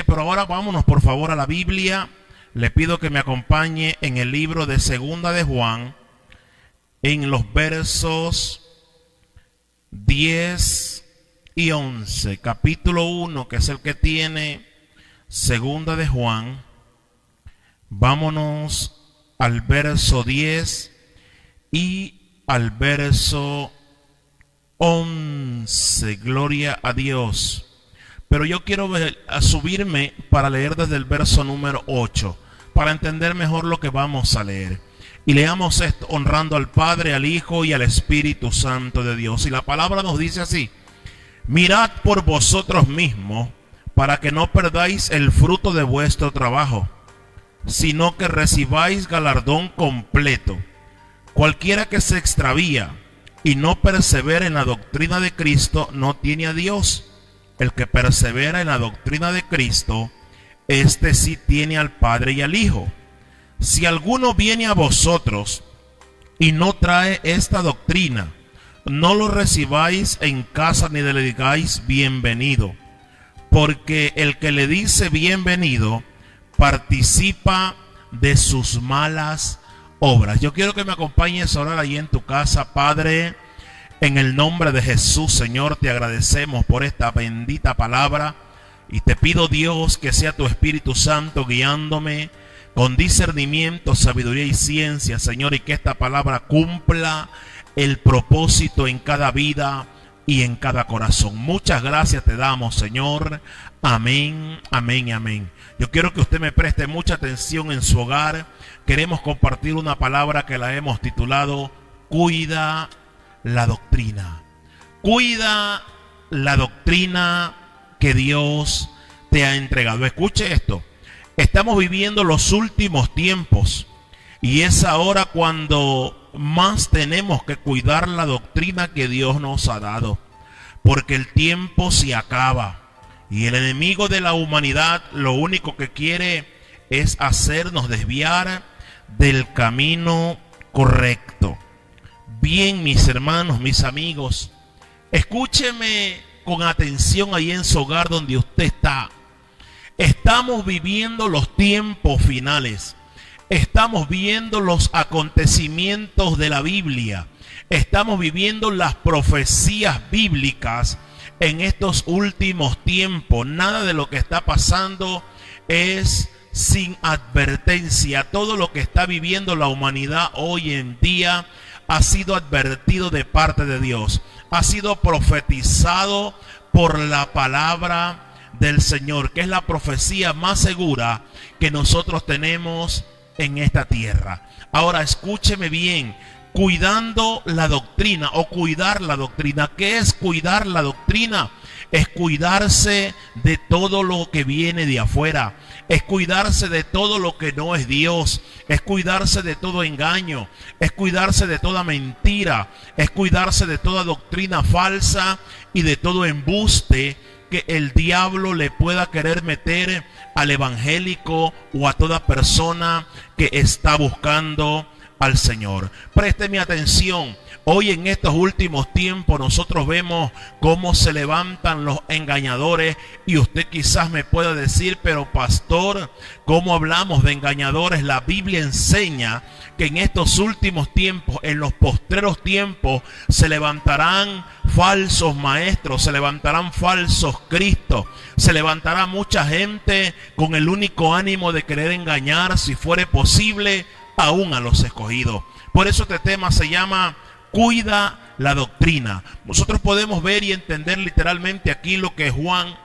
pero ahora vámonos por favor a la Biblia. Le pido que me acompañe en el libro de Segunda de Juan, en los versos 10 y 11. Capítulo 1, que es el que tiene Segunda de Juan. Vámonos al verso 10 y al verso 11. Gloria a Dios. Pero yo quiero subirme para leer desde el verso número 8, para entender mejor lo que vamos a leer. Y leamos esto honrando al Padre, al Hijo y al Espíritu Santo de Dios. Y la palabra nos dice así: mirad por vosotros mismos, para que no perdáis el fruto de vuestro trabajo, sino que recibáis galardón completo. Cualquiera que se extravía y no persevera en la doctrina de Cristo no tiene a Dios. El que persevera en la doctrina de Cristo, este sí tiene al Padre y al Hijo. Si alguno viene a vosotros y no trae esta doctrina, no lo recibáis en casa ni le digáis bienvenido, porque el que le dice bienvenido participa de sus malas obras. Yo quiero que me acompañes a orar ahí en tu casa. Padre, en el nombre de Jesús, Señor, te agradecemos por esta bendita palabra y te pido, Dios, que sea tu Espíritu Santo guiándome con discernimiento, sabiduría y ciencia, Señor, y que esta palabra cumpla el propósito en cada vida y en cada corazón. Muchas gracias te damos, Señor. Amén, amén, amén. Yo quiero que usted me preste mucha atención en su hogar. Queremos compartir una palabra que la hemos titulado Cuida la doctrina. Cuida la doctrina que Dios te ha entregado. Escuche esto. Estamos viviendo los últimos tiempos y es ahora cuando más tenemos que cuidar la doctrina que Dios nos ha dado, porque el tiempo se acaba y el enemigo de la humanidad lo único que quiere es hacernos desviar del camino correcto. Bien, mis hermanos, mis amigos, escúcheme con atención ahí en su hogar donde usted está. Estamos viviendo los tiempos finales. Estamos viendo los acontecimientos de la Biblia. Estamos viviendo las profecías bíblicas en estos últimos tiempos. Nada de lo que está pasando es sin advertencia. Todo lo que está viviendo la humanidad hoy en día ha sido advertido de parte de Dios. Ha sido profetizado por la palabra del Señor, que es la profecía más segura que nosotros tenemos en esta tierra. Ahora escúcheme bien. Cuidando la doctrina o cuidar la doctrina. ¿Qué es cuidar la doctrina? Es cuidarse de todo lo que viene de afuera. Es cuidarse de todo lo que no es Dios. Es cuidarse de todo engaño. Es cuidarse de toda mentira. Es cuidarse de toda doctrina falsa y de todo embuste que el diablo le pueda querer meter al evangélico o a toda persona que está buscando al Señor. Présteme atención. Hoy en estos últimos tiempos nosotros vemos cómo se levantan los engañadores y usted quizás me pueda decir, pero pastor, ¿cómo hablamos de engañadores? La Biblia enseña que en estos últimos tiempos, en los postreros tiempos, se levantarán falsos maestros, se levantarán falsos cristos, se levantará mucha gente con el único ánimo de querer engañar, si fuere posible, aún a los escogidos. Por eso este tema se llama Cuida la doctrina. Nosotros podemos ver y entender literalmente aquí lo que Juan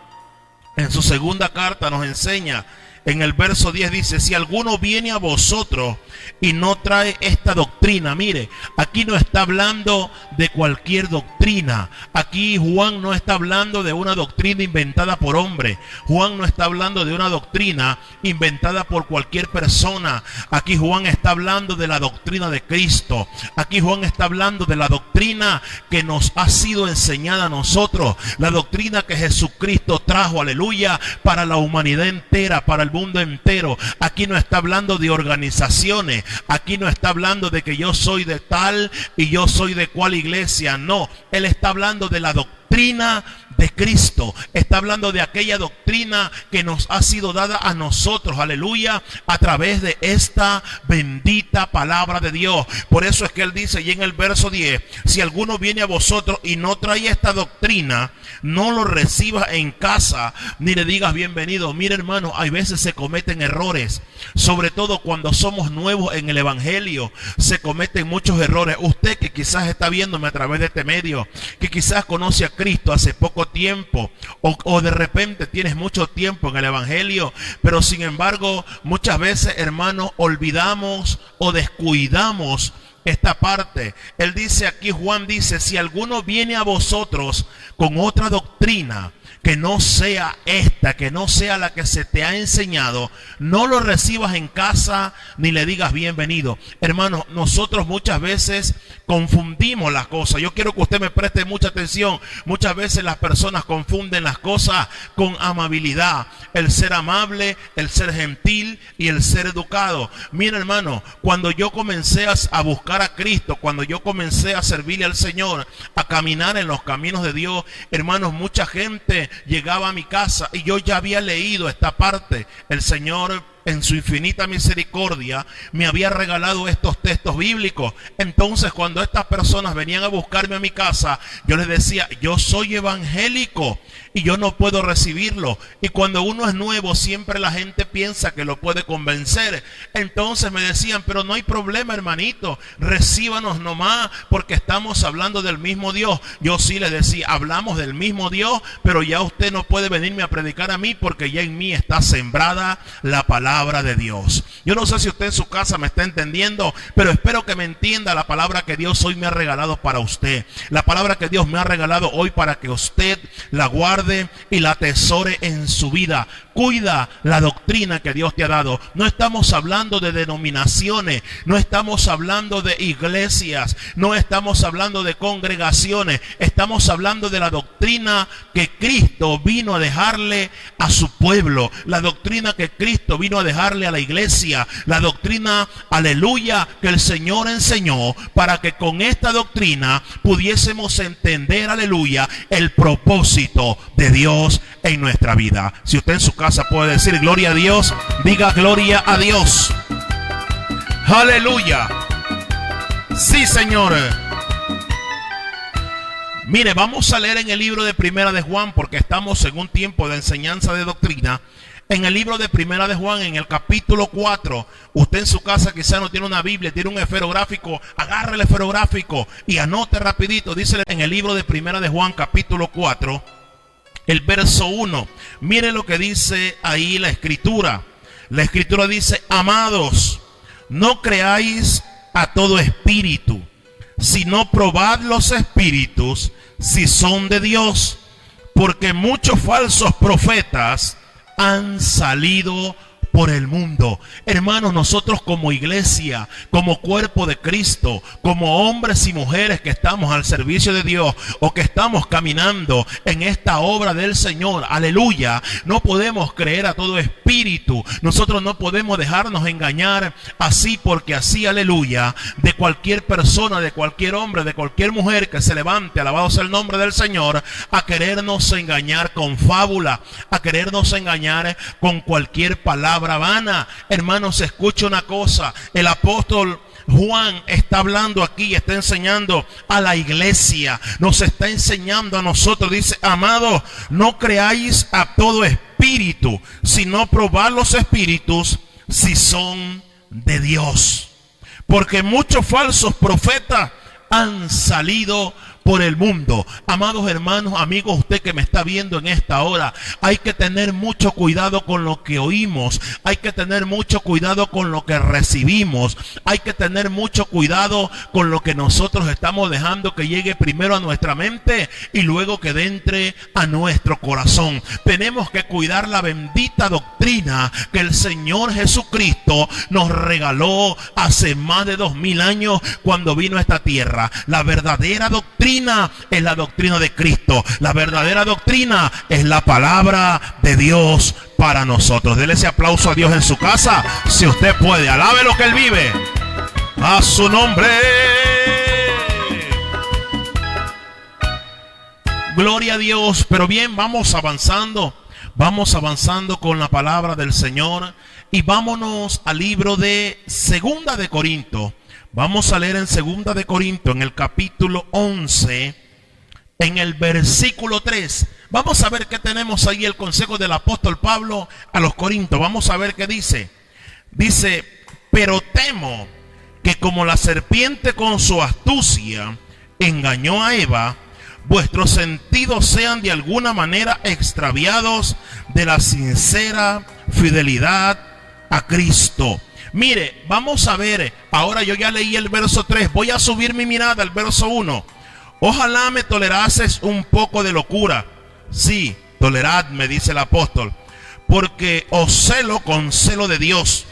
en su segunda carta nos enseña. En el verso 10 dice: si alguno viene a vosotros y no trae esta doctrina. Mire, aquí no está hablando de cualquier doctrina. Aquí Juan no está hablando de una doctrina inventada por hombre. Juan no está hablando de una doctrina inventada por cualquier persona. Aquí Juan está hablando de la doctrina de Cristo. Aquí Juan está hablando de la doctrina que nos ha sido enseñada a nosotros. La doctrina que Jesucristo trajo, aleluya, para la humanidad entera, para el mundo entero. Aquí no está hablando de organizaciones. Aquí no está hablando de que yo soy de tal y yo soy de cual iglesia. No, él está hablando de la doctrina de Cristo. Está hablando de aquella doctrina que nos ha sido dada a nosotros, aleluya, a través de esta bendita palabra de Dios. Por eso es que él dice, y en el verso 10, si alguno viene a vosotros y no trae esta doctrina, no lo recibas en casa, ni le digas bienvenido. Mira, hermano, hay veces se cometen errores, sobre todo cuando somos nuevos en el evangelio, se cometen muchos errores. Usted que quizás está viéndome a través de este medio, que quizás conoce a Cristo hace poco tiempo, o de repente tienes mucho tiempo en el evangelio, pero sin embargo, muchas veces, hermano, olvidamos o descuidamos esta parte. Él dice aquí, Juan dice, si alguno viene a vosotros con otra doctrina que no sea esta, que no sea la que se te ha enseñado, no lo recibas en casa ni le digas bienvenido. Hermano, nosotros muchas veces confundimos las cosas. Yo quiero que usted me preste mucha atención. Muchas veces las personas confunden las cosas con amabilidad. El ser amable, el ser gentil y el ser educado. Mira, hermano, cuando yo comencé a buscar a Cristo, cuando yo comencé a servirle al Señor, a caminar en los caminos de Dios, hermanos, mucha gente llegaba a mi casa y yo ya había leído esta parte. El Señor, en su infinita misericordia, me había regalado estos textos bíblicos. Entonces, cuando estas personas venían a buscarme a mi casa, yo les decía, yo soy evangélico y yo no puedo recibirlo. Y cuando uno es nuevo, siempre la gente piensa que lo puede convencer. Entonces me decían, pero no hay problema, hermanito, recíbanos nomás, porque estamos hablando del mismo Dios. Yo sí les decía, hablamos del mismo Dios, pero ya usted no puede venirme a predicar a mí, porque ya en mí está sembrada la palabra de Dios. Yo no sé si usted en su casa me está entendiendo, pero espero que me entienda la palabra que Dios hoy me ha regalado para usted. La palabra que Dios me ha regalado hoy para que usted la guarde y la atesore en su vida. Cuida la doctrina que Dios te ha dado. No estamos hablando de denominaciones, no estamos hablando de iglesias, no estamos hablando de congregaciones, estamos hablando de la doctrina que Cristo vino a dejarle a su pueblo, la doctrina que Cristo vino a dejarle a la iglesia, la doctrina, aleluya, que el Señor enseñó para que con esta doctrina pudiésemos entender, aleluya, el propósito de Dios en nuestra vida. Si usted en su casa puede decir gloria a Dios, diga gloria a Dios. Aleluya. Sí, Señor. Mire, vamos a leer en el libro de Primera de Juan, porque estamos en un tiempo de enseñanza de doctrina. En el libro de Primera de Juan, en el capítulo 4, usted en su casa quizá no tiene una Biblia, tiene un esferográfico, agarre el esferográfico y anote rapidito. Dice en el libro de Primera de Juan, capítulo 4, el verso 1. Mire lo que dice ahí la Escritura. La Escritura dice, amados, no creáis a todo espíritu, sino probad los espíritus si son de Dios, porque muchos falsos profetas han salido por el mundo. Hermanos, nosotros como iglesia, como cuerpo de Cristo, como hombres y mujeres que estamos al servicio de Dios o que estamos caminando en esta obra del Señor, aleluya, no podemos creer a todo espíritu. Nosotros no podemos dejarnos engañar así porque así, aleluya, de cualquier persona, de cualquier hombre, de cualquier mujer que se levante, alabado sea el nombre del Señor, a querernos engañar con fábula, a querernos engañar con cualquier palabra vana. Hermanos, escucha una cosa. El apóstol Juan está hablando aquí, está enseñando a la iglesia, nos está enseñando a nosotros. Dice, amados, no creáis a todo espíritu, sino probad los espíritus si son de Dios, porque muchos falsos profetas han salido por el mundo. Amados hermanos, amigos, usted que me está viendo en esta hora, hay que tener mucho cuidado con lo que oímos, hay que tener mucho cuidado con lo que recibimos, hay que tener mucho cuidado con lo que nosotros estamos dejando que llegue primero a nuestra mente y luego que entre a nuestro corazón. Tenemos que cuidar la bendita doctrina que el Señor Jesucristo nos regaló hace más de 2000 años cuando vino a esta tierra. La verdadera doctrina es la doctrina de Cristo. La verdadera doctrina es la palabra de Dios para nosotros. Dele ese aplauso a Dios en su casa, si usted puede. Alabe lo que Él vive. A su nombre. Gloria a Dios. Pero bien, vamos avanzando. Vamos avanzando con la palabra del Señor. Y vámonos al libro de Segunda de Corinto. Vamos a leer en Segunda de Corinto, en el capítulo 11, en el versículo 3. Vamos a ver qué tenemos ahí, el consejo del apóstol Pablo a los Corintios. Vamos a ver qué dice. Dice: pero temo que como la serpiente con su astucia engañó a Eva, vuestros sentidos sean de alguna manera extraviados de la sincera fidelidad a Cristo. Mire, vamos a ver, ahora yo ya leí el verso 3, voy a subir mi mirada al verso 1. Ojalá me tolerases un poco de locura. Sí, toleradme, dice el apóstol, porque os celo con celo de Dios,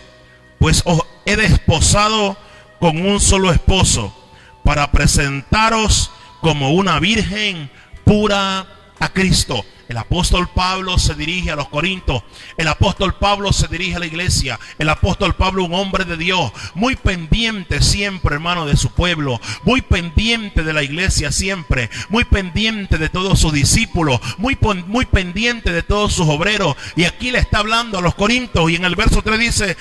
pues os he desposado con un solo esposo, para presentaros como una virgen pura a Cristo. El apóstol Pablo se dirige a los Corintios. El apóstol Pablo se dirige a la iglesia. El apóstol Pablo, un hombre de Dios, muy pendiente siempre, hermano, de su pueblo, muy pendiente de la iglesia siempre, muy pendiente de todos sus discípulos, muy pendiente de todos sus obreros. Y aquí le está hablando a los Corintios, y en el verso 3 dice: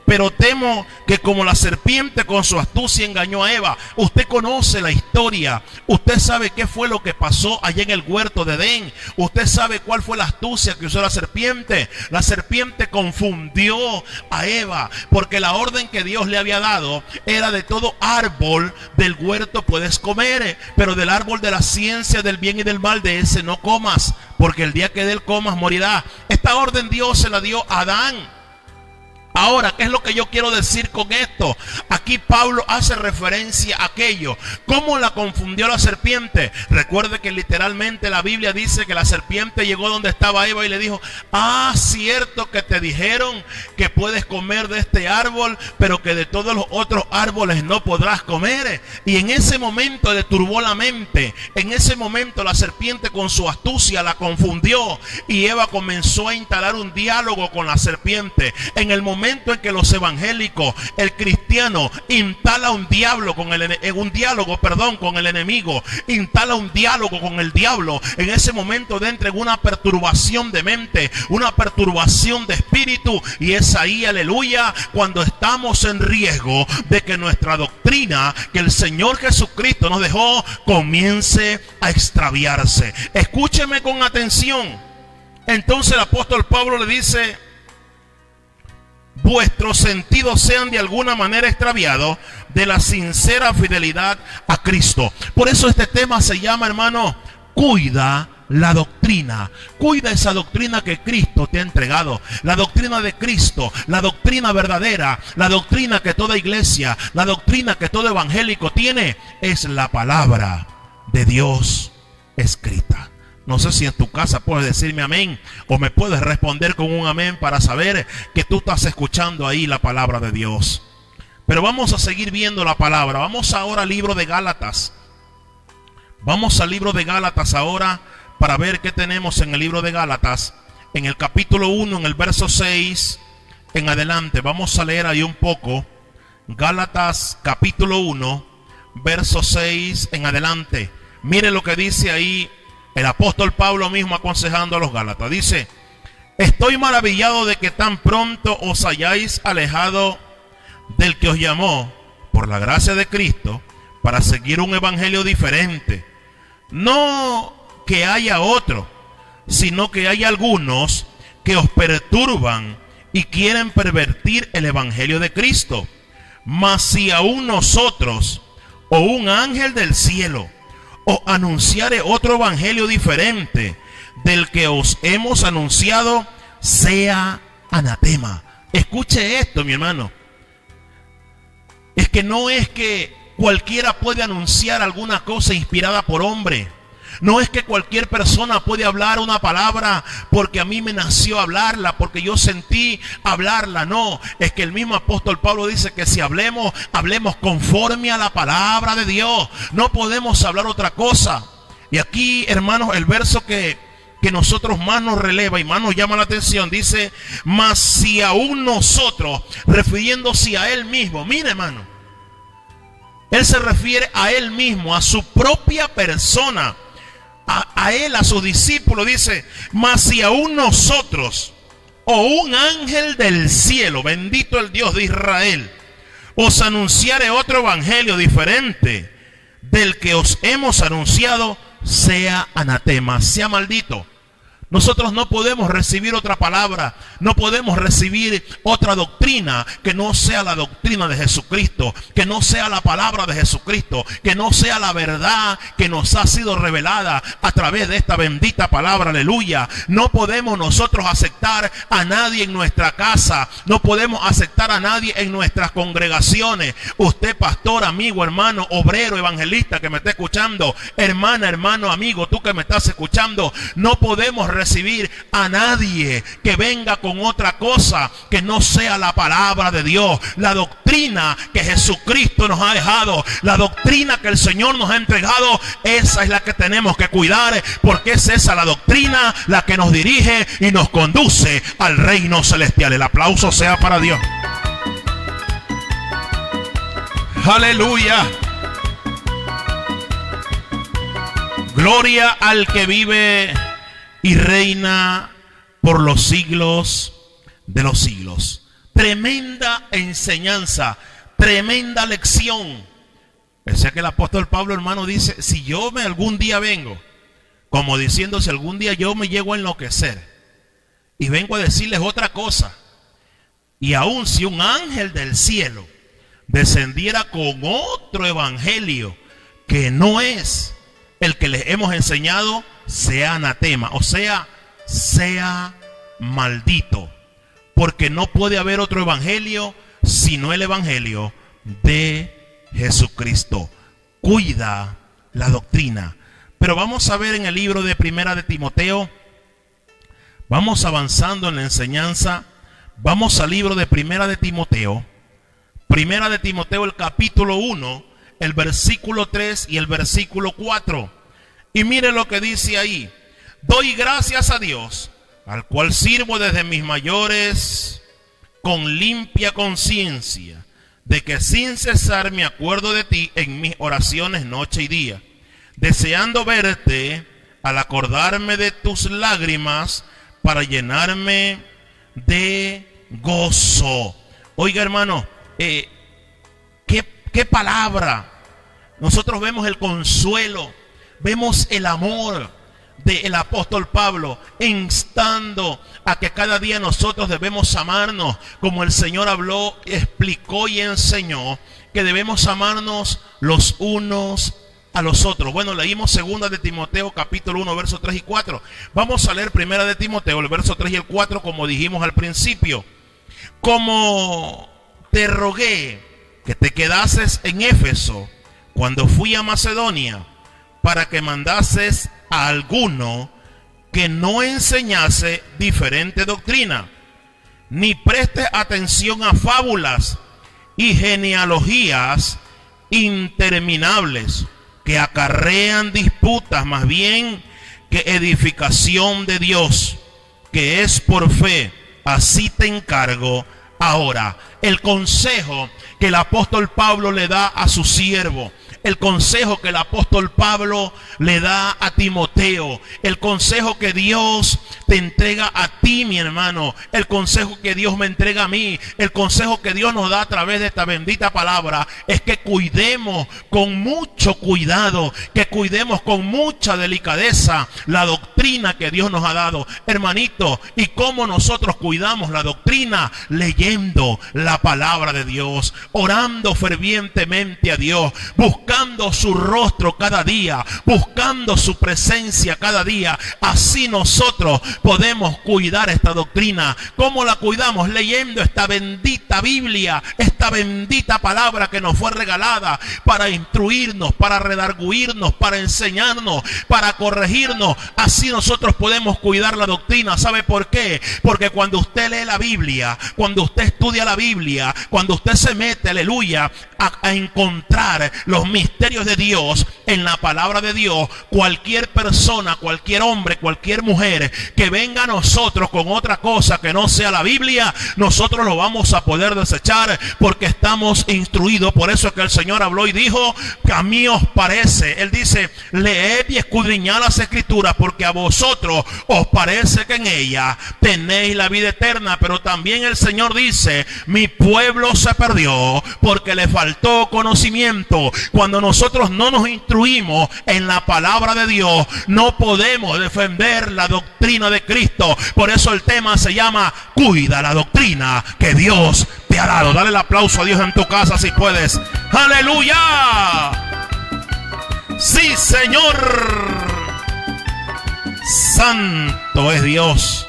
pero temo que como la serpiente con su astucia engañó a Eva. Usted conoce la historia. Usted sabe qué fue lo que pasó allá en el huerto de Edén. Usted sabe cuál fue la astucia que usó la serpiente. La serpiente confundió a Eva, porque la orden que Dios le había dado era: de todo árbol del huerto puedes comer, pero del árbol de la ciencia del bien y del mal, de ese no comas, porque el día que de él comas morirás. Esta orden Dios se la dio a Adán. Ahora, ¿qué es lo que yo quiero decir con esto? Aquí Pablo hace referencia a aquello. ¿Cómo la confundió la serpiente? Recuerde que literalmente la Biblia dice que la serpiente llegó donde estaba Eva y le dijo: cierto que te dijeron que puedes comer de este árbol, pero que de todos los otros árboles no podrás comer. Y en ese momento le turbó la mente. En ese momento la serpiente con su astucia la confundió, y Eva comenzó a instalar un diálogo con la serpiente. En el momento en que los evangélicos, el cristiano, instala un diálogo con el enemigo, instala un diálogo con el diablo, en ese momento entra en una perturbación de mente, una perturbación de espíritu, y es ahí, aleluya, cuando estamos en riesgo de que nuestra doctrina que el Señor Jesucristo nos dejó comience a extraviarse. Escúcheme con atención. Entonces el apóstol Pablo le dice: vuestros sentidos sean de alguna manera extraviados de la sincera fidelidad a Cristo. Por eso este tema se llama, hermano, cuida la doctrina. Cuida esa doctrina que Cristo te ha entregado. La doctrina de Cristo, la doctrina verdadera, la doctrina que toda iglesia, la doctrina que todo evangélico tiene, es la palabra de Dios escrita. No sé si en tu casa puedes decirme amén, o me puedes responder con un amén para saber que tú estás escuchando ahí la palabra de Dios. Pero vamos a seguir viendo la palabra. Vamos ahora al libro de Gálatas. Vamos al libro de Gálatas ahora para ver qué tenemos en el libro de Gálatas. En el capítulo 1, en el verso 6 en adelante. Vamos a leer ahí un poco. Gálatas capítulo 1, verso 6 en adelante. Mire lo que dice ahí el apóstol Pablo mismo aconsejando a los Gálatas. Dice: estoy maravillado de que tan pronto os hayáis alejado del que os llamó por la gracia de Cristo para seguir un evangelio diferente. No que haya otro, sino que hay algunos que os perturban y quieren pervertir el evangelio de Cristo. Mas si aún nosotros o un ángel del cielo o anunciare otro evangelio diferente del que os hemos anunciado, sea anatema. Escuche esto, mi hermano. Es que no es que cualquiera puede anunciar alguna cosa inspirada por hombre. No es que cualquier persona puede hablar una palabra porque a mí me nació hablarla, porque yo sentí hablarla. No, es que el mismo apóstol Pablo dice que si hablemos conforme a la palabra de Dios. No podemos hablar otra cosa. Y aquí, hermanos, el verso que nosotros más nos releva y más nos llama la atención, dice: mas si aún nosotros, refiriéndose a él mismo. Mire, hermano, él se refiere a él mismo, a su propia persona. a él, a sus discípulos, dice: mas si aún nosotros o un ángel del cielo, bendito el Dios de Israel, os anunciare otro evangelio diferente del que os hemos anunciado, sea anatema, sea maldito. Nosotros no podemos recibir otra palabra, no podemos recibir otra doctrina que no sea la doctrina de Jesucristo, que no sea la palabra de Jesucristo, que no sea la verdad que nos ha sido revelada a través de esta bendita palabra, aleluya. No podemos nosotros aceptar a nadie en nuestra casa, no podemos aceptar a nadie en nuestras congregaciones. Usted, pastor, amigo, hermano, obrero, evangelista que me está escuchando, hermana, hermano, amigo, tú que me estás escuchando, no podemos recibir a nadie que venga con otra cosa que no sea la palabra de Dios, la doctrina que Jesucristo nos ha dejado, la doctrina que el Señor nos ha entregado. Esa es la que tenemos que cuidar, porque es esa la doctrina la que nos dirige y nos conduce al reino celestial. El aplauso sea para Dios. Aleluya. Gloria al que vive y reina por los siglos de los siglos. Tremenda enseñanza, tremenda lección. O sea que el apóstol Pablo, hermano, dice: si yo algún día vengo, como diciendo, si algún día yo me llego a enloquecer y vengo a decirles otra cosa, y aun si un ángel del cielo descendiera con otro evangelio que no es el que les hemos enseñado, sea anatema, o sea, sea maldito, porque no puede haber otro evangelio sino el evangelio de Jesucristo. Cuida la doctrina. Pero vamos a ver en el libro de Primera de Timoteo, vamos avanzando en la enseñanza, vamos al libro de Primera de Timoteo, el capítulo 1, el versículo 3 y el versículo 4. Y mire lo que dice ahí: doy gracias a Dios, al cual sirvo desde mis mayores con limpia conciencia, de que sin cesar me acuerdo de ti en mis oraciones noche y día, deseando verte al acordarme de tus lágrimas para llenarme de gozo. Oiga, hermano, ¿qué palabra? Nosotros vemos el consuelo, vemos el amor del apóstol Pablo, instando a que cada día nosotros debemos amarnos, como el Señor habló, explicó y enseñó que debemos amarnos los unos a los otros. Bueno, leímos segunda de Timoteo capítulo 1 versos 3 y 4. Vamos a leer primera de Timoteo, el verso 3 y el 4, como dijimos al principio. Como te rogué que te quedases en Éfeso cuando fui a Macedonia, para que mandases a alguno que no enseñase diferente doctrina, ni preste atención a fábulas y genealogías interminables que acarrean disputas, más bien que edificación de Dios, que es por fe. Así te encargo ahora. El consejo que el apóstol Pablo le da a su siervo, el consejo que el apóstol Pablo le da a Timoteo, el consejo que Dios te entrega a ti, mi hermano, el consejo que Dios me entrega a mí, el consejo que Dios nos da a través de esta bendita palabra, es que cuidemos con mucho cuidado, que cuidemos con mucha delicadeza la doctrina que Dios nos ha dado, hermanito. ¿Y cómo nosotros cuidamos la doctrina? Leyendo la palabra de Dios, orando fervientemente a Dios, buscando su rostro cada día, buscando su presencia cada día. Así nosotros podemos cuidar esta doctrina. ¿Cómo la cuidamos? Leyendo esta bendita Biblia, esta bendita palabra que nos fue regalada para instruirnos, para redarguirnos, para enseñarnos, para corregirnos. Así nosotros podemos cuidar la doctrina. ¿Sabe por qué? Porque cuando usted lee la Biblia, cuando usted estudia la Biblia, cuando usted se mete, aleluya, a encontrar los misterios de Dios en la palabra de Dios, cualquier persona, cualquier hombre, cualquier mujer que venga a nosotros con otra cosa que no sea la Biblia, nosotros lo vamos a poder desechar porque estamos instruidos. Por eso es que el Señor habló y dijo que a mí os parece, Él dice, leed y escudriñad las Escrituras porque a vosotros os parece que en ella tenéis la vida eterna. Pero también el Señor dice, mi pueblo se perdió porque le faltó conocimiento. Cuando nosotros no nos instruimos en la palabra de Dios, no podemos defender la doctrina de Cristo. Por eso el tema se llama cuida la doctrina que Dios te ha dado. Dale el aplauso a Dios en tu casa si puedes. ¡Aleluya! ¡Sí, Señor! Santo es Dios.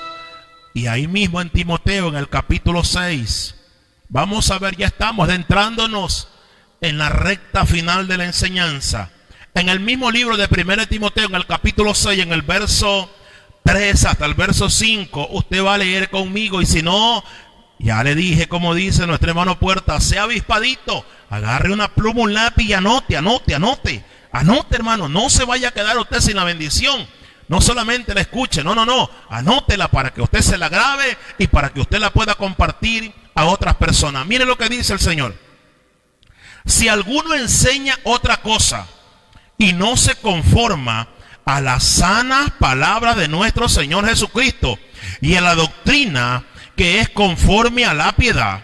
Y ahí mismo en Timoteo, en el capítulo 6, vamos a ver, ya estamos adentrándonos en la recta final de la enseñanza. En el mismo libro de 1 Timoteo, en el capítulo 6, en el verso 3 hasta el verso 5, usted va a leer conmigo. Y si no, ya le dije, como dice nuestro hermano Puerta, sea avispadito, agarre una pluma, un lápiz y anote, hermano, no se vaya a quedar usted sin la bendición. No solamente la escuche, no, anótela para que usted se la grabe y para que usted la pueda compartir a otras personas. Mire lo que dice el Señor. Si alguno enseña otra cosa y no se conforma a las sanas palabras de nuestro Señor Jesucristo y a la doctrina que es conforme a la piedad,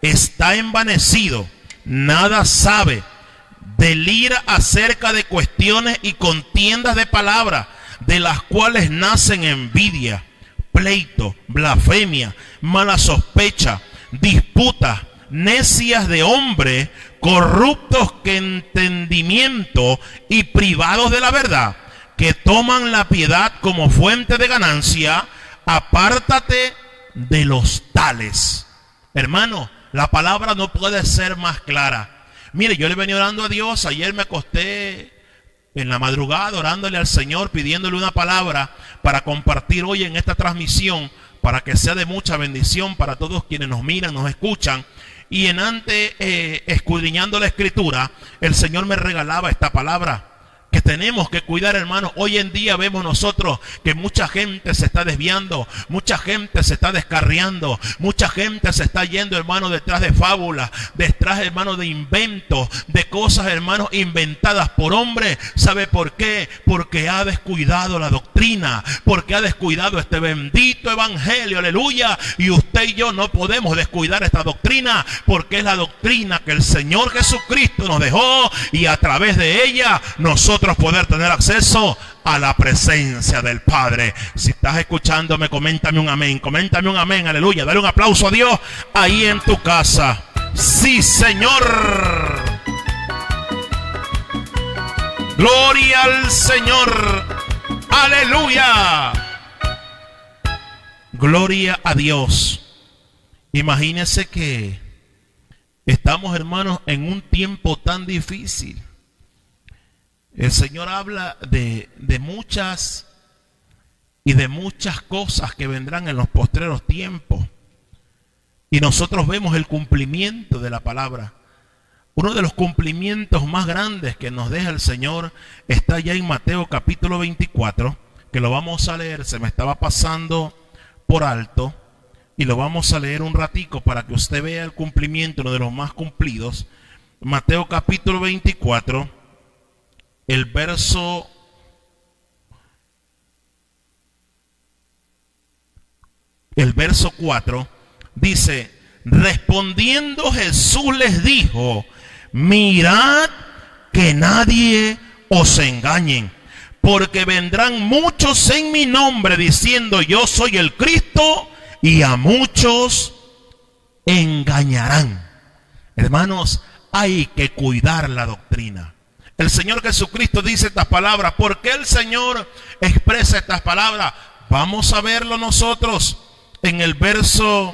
está envanecido, nada sabe, delira acerca de cuestiones y contiendas de palabras, de las cuales nacen envidia, pleito, blasfemia, mala sospecha, disputas, necias de hombres, corruptos que entendimiento y privados de la verdad, que toman la piedad como fuente de ganancia. Apártate de los tales. Hermano, la palabra no puede ser más clara. Mire, yo le venía orando a Dios. Ayer me acosté en la madrugada orándole al Señor, pidiéndole una palabra para compartir hoy en esta transmisión, para que sea de mucha bendición para todos quienes nos miran, nos escuchan. Y en antes, escudriñando la Escritura, el Señor me regalaba esta palabra que tenemos que cuidar, hermano. Hoy en día vemos nosotros que mucha gente se está desviando, mucha gente se está descarriando, mucha gente se está yendo, hermano, detrás de fábulas, detrás, hermano, de inventos, de cosas, hermano, inventadas por hombres. ¿Sabe por qué? Porque ha descuidado la doctrina, porque ha descuidado este bendito evangelio, aleluya. Y usted y yo no podemos descuidar esta doctrina, porque es la doctrina que el Señor Jesucristo nos dejó, y a través de ella nosotros poder tener acceso a la presencia del Padre. Si estás escuchándome, coméntame un amén, aleluya. Dale un aplauso a Dios ahí en tu casa. Sí, Señor. Gloria al Señor. Aleluya. Gloria a Dios. Imagínense que estamos, hermanos, en un tiempo tan difícil. El Señor habla de muchas cosas que vendrán en los postreros tiempos. Y nosotros vemos el cumplimiento de la palabra. Uno de los cumplimientos más grandes que nos deja el Señor está ya en Mateo capítulo 24, que lo vamos a leer. Se me estaba pasando por alto y lo vamos a leer un ratico para que usted vea el cumplimiento, uno de los más cumplidos. Mateo capítulo 24. El verso 4 dice: respondiendo Jesús les dijo, mirad que nadie os engañe, porque vendrán muchos en mi nombre diciendo yo soy el Cristo, y a muchos engañarán. Hermanos, hay que cuidar la doctrina. El Señor Jesucristo dice estas palabras. ¿Por qué el Señor expresa estas palabras? Vamos a verlo nosotros en el verso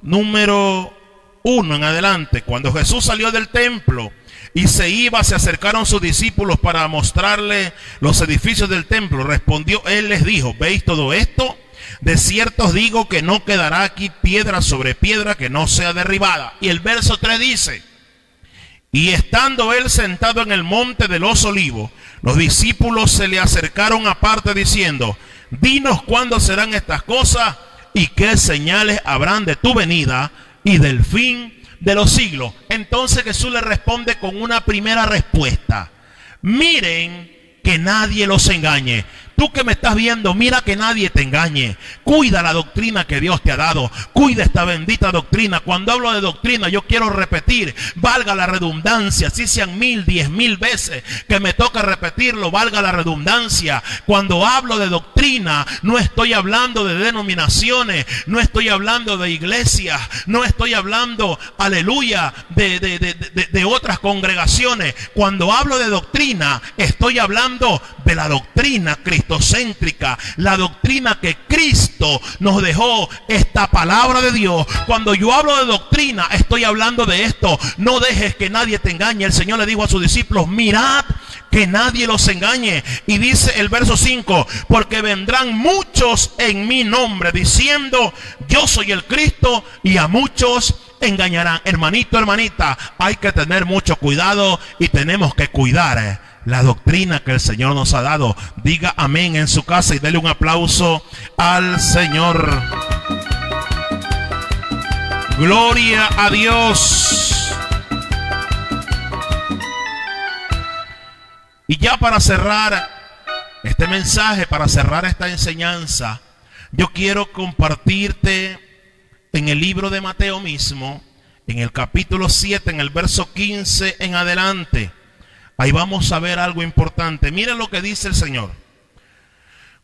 número 1 en adelante. Cuando Jesús salió del templo y se iba, se acercaron sus discípulos para mostrarle los edificios del templo. Respondió, Él les dijo, ¿veis todo esto? De cierto os digo que no quedará aquí piedra sobre piedra que no sea derribada. Y el verso 3 dice, Y estando él sentado en el monte de los olivos, los discípulos se le acercaron aparte diciendo: dinos cuándo serán estas cosas y qué señales habrán de tu venida y del fin de los siglos. Entonces Jesús le responde con una primera respuesta: miren que nadie los engañe. Tú que me estás viendo, mira que nadie te engañe. Cuida la doctrina que Dios te ha dado. Cuida esta bendita doctrina. Cuando hablo de doctrina, yo quiero repetir, valga la redundancia, si sean 1000, 10,000 veces que me toca repetirlo, valga la redundancia. Cuando hablo de doctrina, no estoy hablando de denominaciones, no estoy hablando de iglesias, no estoy hablando, aleluya, de otras congregaciones. Cuando hablo de doctrina, estoy hablando de la doctrina cristocéntrica, la doctrina que Cristo nos dejó, esta palabra de Dios. Cuando yo hablo de doctrina, estoy hablando de esto: no dejes que nadie te engañe. El Señor le dijo a sus discípulos: mirad que nadie los engañe. Y dice el verso 5: porque vendrán muchos en mi nombre diciendo: yo soy el Cristo, y a muchos engañarán. Hermanito, hermanita, hay que tener mucho cuidado y tenemos que cuidar la doctrina que el Señor nos ha dado. Diga amén en su casa y dele un aplauso al Señor. Gloria a Dios. Y ya para cerrar este mensaje, para cerrar esta enseñanza, yo quiero compartirte en el libro de Mateo mismo, en el capítulo 7, en el verso 15 en adelante. Ahí vamos a ver algo importante. Miren lo que dice el Señor: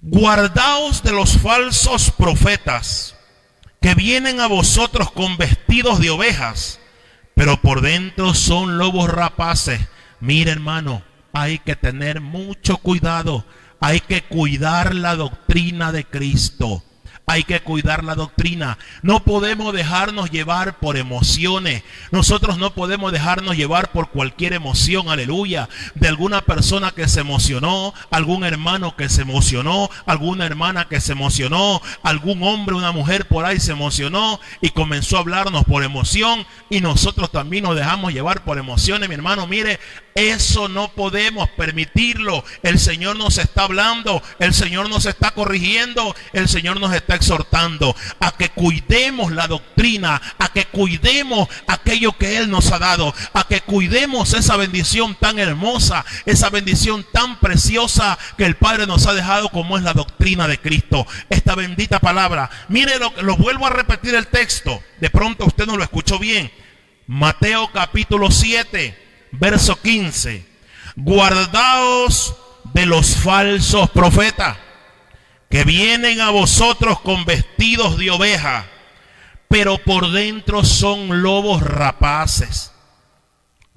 guardaos de los falsos profetas que vienen a vosotros con vestidos de ovejas, pero por dentro son lobos rapaces. Mira, hermano, hay que tener mucho cuidado. Hay que cuidar la doctrina de Cristo. Hay que cuidar la doctrina. No podemos dejarnos llevar por emociones. Nosotros no podemos dejarnos llevar por cualquier emoción, aleluya, de alguna persona que se emocionó, algún hermano que se emocionó, alguna hermana que se emocionó, algún hombre, una mujer por ahí se emocionó y comenzó a hablarnos por emoción, y nosotros también nos dejamos llevar por emociones. Mi hermano, mire, eso no podemos permitirlo. El Señor nos está hablando, el Señor nos está corrigiendo, el Señor nos está exhortando a que cuidemos la doctrina, a que cuidemos aquello que Él nos ha dado, a que cuidemos esa bendición tan hermosa, esa bendición tan preciosa que el Padre nos ha dejado, como es la doctrina de Cristo, esta bendita palabra. Mire, lo vuelvo a repetir el texto, de pronto usted no lo escuchó bien. Mateo capítulo 7, verso 15: guardaos de los falsos profetas que vienen a vosotros con vestidos de oveja, pero por dentro son lobos rapaces.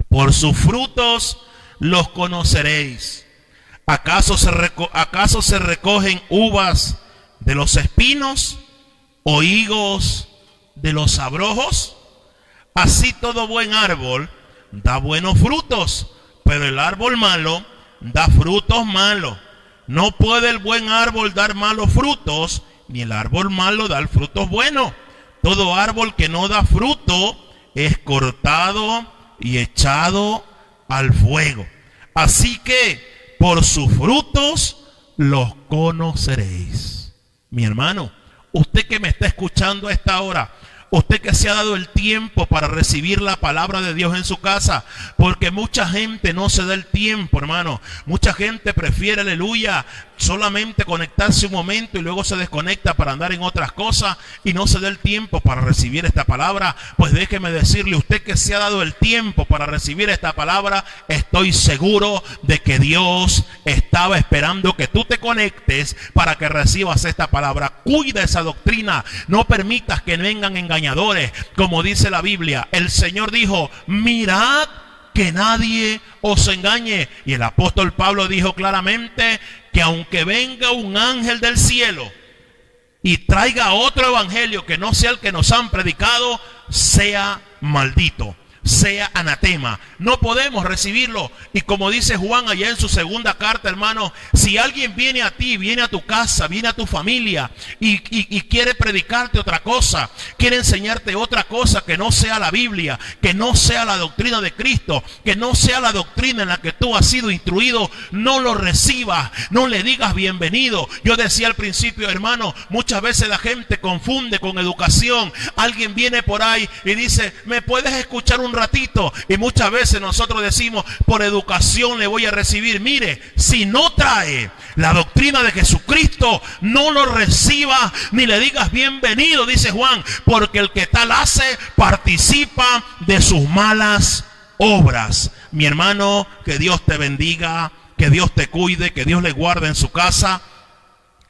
Por sus frutos los conoceréis. ¿Acaso se recogen uvas de los espinos o higos de los abrojos? Así todo buen árbol da buenos frutos, pero el árbol malo da frutos malos. No puede el buen árbol dar malos frutos, ni el árbol malo dar frutos buenos. Todo árbol que no da fruto es cortado y echado al fuego. Así que por sus frutos los conoceréis. Mi hermano, usted que me está escuchando a esta hora, usted que se ha dado el tiempo para recibir la palabra de Dios en su casa, porque mucha gente no se da el tiempo, hermano. Mucha gente prefiere, aleluya, solamente conectarse un momento y luego se desconecta para andar en otras cosas y no se da el tiempo para recibir esta palabra. Pues déjeme decirle, usted que se ha dado el tiempo para recibir esta palabra, estoy seguro de que Dios estaba esperando que tú te conectes para que recibas esta palabra. Cuida esa doctrina, no permitas que vengan engañadores. Como dice la Biblia, el Señor dijo: mirad que nadie os engañe. Y el apóstol Pablo dijo claramente que aunque venga un ángel del cielo y traiga otro evangelio que no sea el que nos han predicado, sea maldito. sea anatema. No podemos recibirlo. Y como dice Juan allá en su segunda carta, hermano, si alguien viene a ti, viene a tu casa, viene a tu familia y quiere predicarte otra cosa, quiere enseñarte otra cosa que no sea la Biblia, que no sea la doctrina de Cristo, que no sea la doctrina en la que tú has sido instruido, no lo recibas, no le digas bienvenido. Yo decía al principio, hermano, muchas veces la gente confunde con educación. Alguien viene por ahí y dice, ¿me puedes escuchar un ratito? Y muchas veces nosotros decimos, por educación le voy a recibir. Mire, si no trae la doctrina de Jesucristo, no lo reciba ni le digas bienvenido, dice Juan, porque el que tal hace participa de sus malas obras. Mi hermano, que Dios te bendiga, que Dios te cuide, que Dios le guarde en su casa.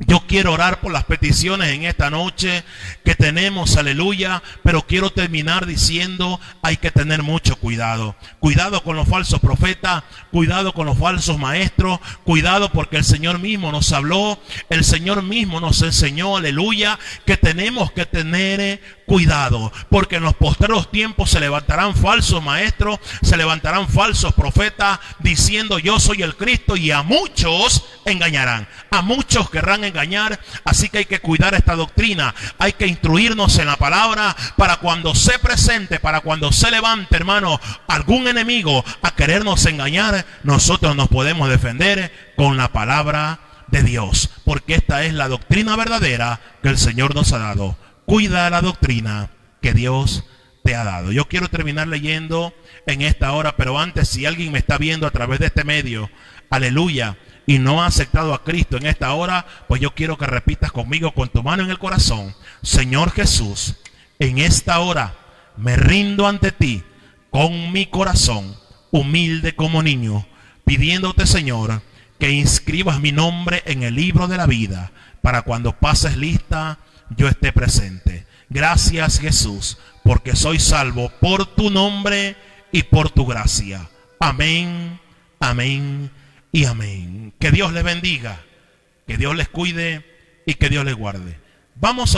Yo quiero orar por las peticiones en esta noche que tenemos, aleluya, pero quiero terminar diciendo, hay que tener mucho cuidado. Cuidado con los falsos profetas, cuidado con los falsos maestros, cuidado porque el Señor mismo nos habló, el Señor mismo nos enseñó, aleluya, que tenemos que tener cuidado, porque en los postreros tiempos se levantarán falsos maestros, se levantarán falsos profetas diciendo yo soy el Cristo, y a muchos engañarán, a muchos querrán engañar. Así que hay que cuidar esta doctrina, hay que instruirnos en la palabra para cuando se presente, para cuando se levante, hermano, algún enemigo a querernos engañar, nosotros nos podemos defender con la palabra de Dios, porque esta es la doctrina verdadera que el Señor nos ha dado. Cuida la doctrina que Dios te ha dado. Yo quiero terminar leyendo en esta hora, pero antes, si alguien me está viendo a través de este medio, aleluya, y no ha aceptado a Cristo en esta hora, pues yo quiero que repitas conmigo con tu mano en el corazón: Señor Jesús, en esta hora me rindo ante ti con mi corazón humilde como niño, pidiéndote, Señor, que inscribas mi nombre en el libro de la vida, para cuando pases lista yo esté presente. Gracias, Jesús, porque soy salvo por tu nombre y por tu gracia. Amén, amén y amén. Que Dios les bendiga, que Dios les cuide y que Dios les guarde. Vamos a orar.